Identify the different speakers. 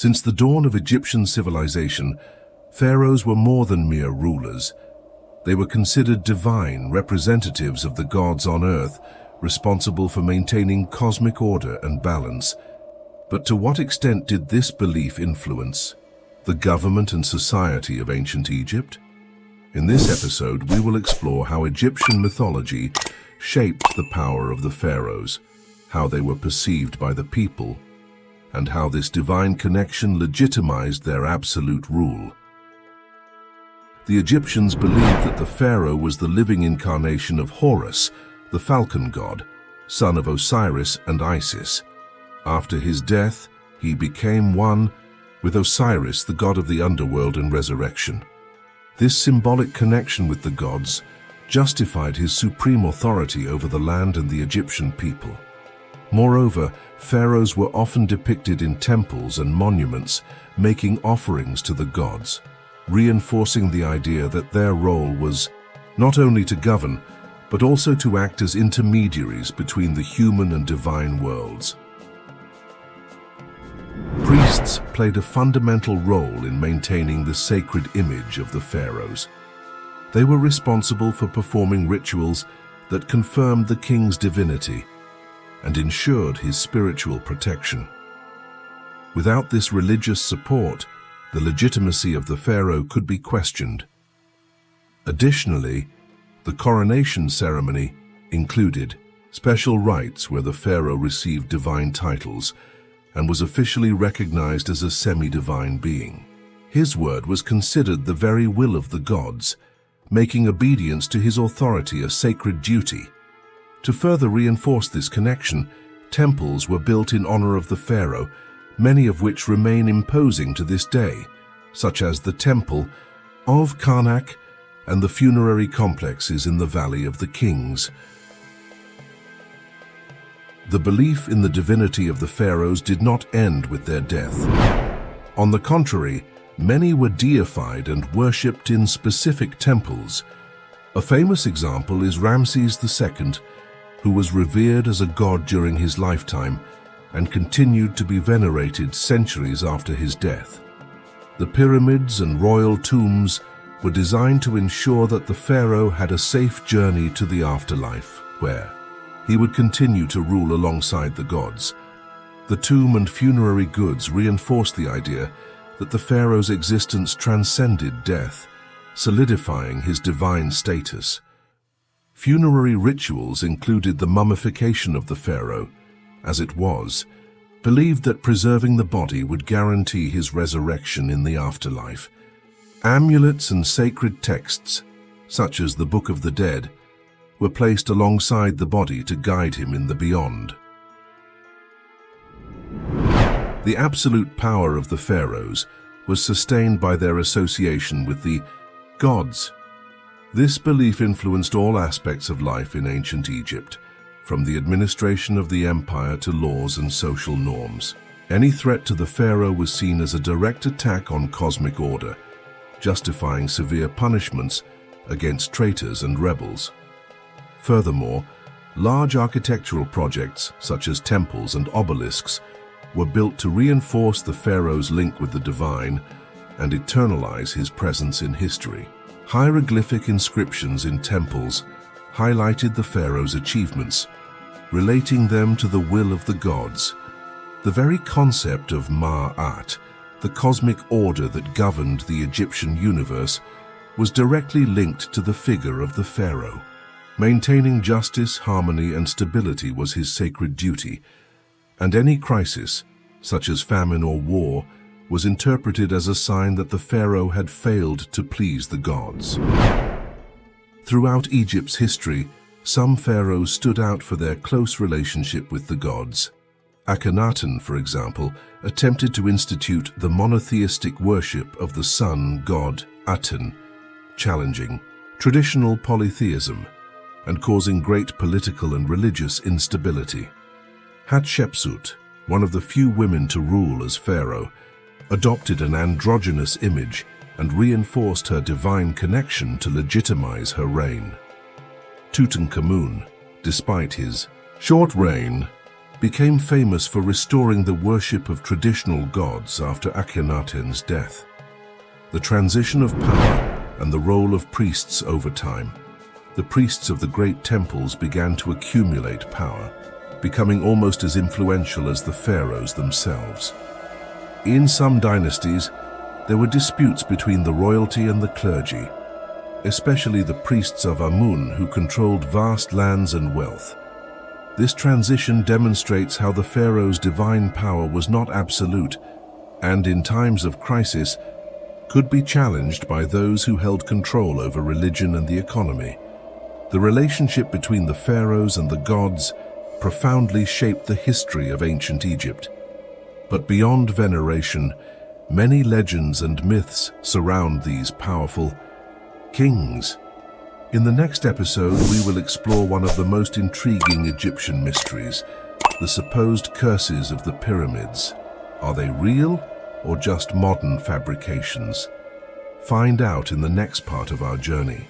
Speaker 1: Since the dawn of Egyptian civilization, pharaohs were more than mere rulers. They were considered divine representatives of the gods on earth, responsible for maintaining cosmic order and balance. But to what extent did this belief influence the government and society of ancient Egypt? In this episode, we will explore how Egyptian mythology shaped the power of the pharaohs, how they were perceived by the people, and how this divine connection legitimized their absolute rule. The Egyptians believed that the pharaoh was the living incarnation of Horus, the falcon god, son of Osiris and Isis. After his death, he became one with Osiris, the god of the underworld and resurrection. This symbolic connection with the gods justified his supreme authority over the land and the Egyptian people. Moreover, pharaohs were often depicted in temples and monuments, making offerings to the gods, reinforcing the idea that their role was not only to govern, but also to act as intermediaries between the human and divine worlds. Priests played a fundamental role in maintaining the sacred image of the pharaohs. They were responsible for performing rituals that confirmed the king's divinity and ensured his spiritual protection. Without this religious support, the legitimacy of the pharaoh could be questioned. Additionally, the coronation ceremony included special rites where the pharaoh received divine titles and was officially recognized as a semi-divine being. His word was considered the very will of the gods, making obedience to his authority a sacred duty. To further reinforce this connection, temples were built in honor of the pharaoh, many of which remain imposing to this day, such as the Temple of Karnak and the funerary complexes in the Valley of the Kings. The belief in the divinity of the pharaohs did not end with their death. On the contrary, many were deified and worshipped in specific temples. A famous example is Ramses II, who was revered as a god during his lifetime and continued to be venerated centuries after his death. The pyramids and royal tombs were designed to ensure that the pharaoh had a safe journey to the afterlife, where he would continue to rule alongside the gods. The tomb and funerary goods reinforced the idea that the pharaoh's existence transcended death, solidifying his divine status. Funerary rituals included the mummification of the pharaoh, as it was believed that preserving the body would guarantee his resurrection in the afterlife. Amulets and sacred texts, such as the Book of the Dead, were placed alongside the body to guide him in the beyond. The absolute power of the pharaohs was sustained by their association with the gods. This belief influenced all aspects of life in ancient Egypt, from the administration of the empire to laws and social norms. Any threat to the pharaoh was seen as a direct attack on cosmic order, justifying severe punishments against traitors and rebels. Furthermore, large architectural projects, such as temples and obelisks, were built to reinforce the pharaoh's link with the divine and eternalize his presence in history. Hieroglyphic inscriptions in temples highlighted the pharaoh's achievements, relating them to the will of the gods. The very concept of Ma'at, the cosmic order that governed the Egyptian universe, was directly linked to the figure of the pharaoh. Maintaining justice, harmony, and stability was his sacred duty, and any crisis, such as famine or war, was interpreted as a sign that the pharaoh had failed to please the gods. Throughout Egypt's history, some pharaohs stood out for their close relationship with the gods. Akhenaten, for example, attempted to institute the monotheistic worship of the sun god Aten, challenging traditional polytheism and causing great political and religious instability. Hatshepsut, one of the few women to rule as pharaoh, adopted an androgynous image and reinforced her divine connection to legitimize her reign. Tutankhamun, despite his short reign, became famous for restoring the worship of traditional gods after Akhenaten's death. The transition of power and the role of priests over time. The priests of the great temples began to accumulate power, becoming almost as influential as the pharaohs themselves. In some dynasties, there were disputes between the royalty and the clergy, especially the priests of Amun, who controlled vast lands and wealth. This transition demonstrates how the pharaoh's divine power was not absolute and, in times of crisis, could be challenged by those who held control over religion and the economy. The relationship between the pharaohs and the gods profoundly shaped the history of ancient Egypt. But beyond veneration, many legends and myths surround these powerful kings. In the next episode, we will explore one of the most intriguing Egyptian mysteries, the supposed curses of the pyramids. Are they real or just modern fabrications? Find out in the next part of our journey.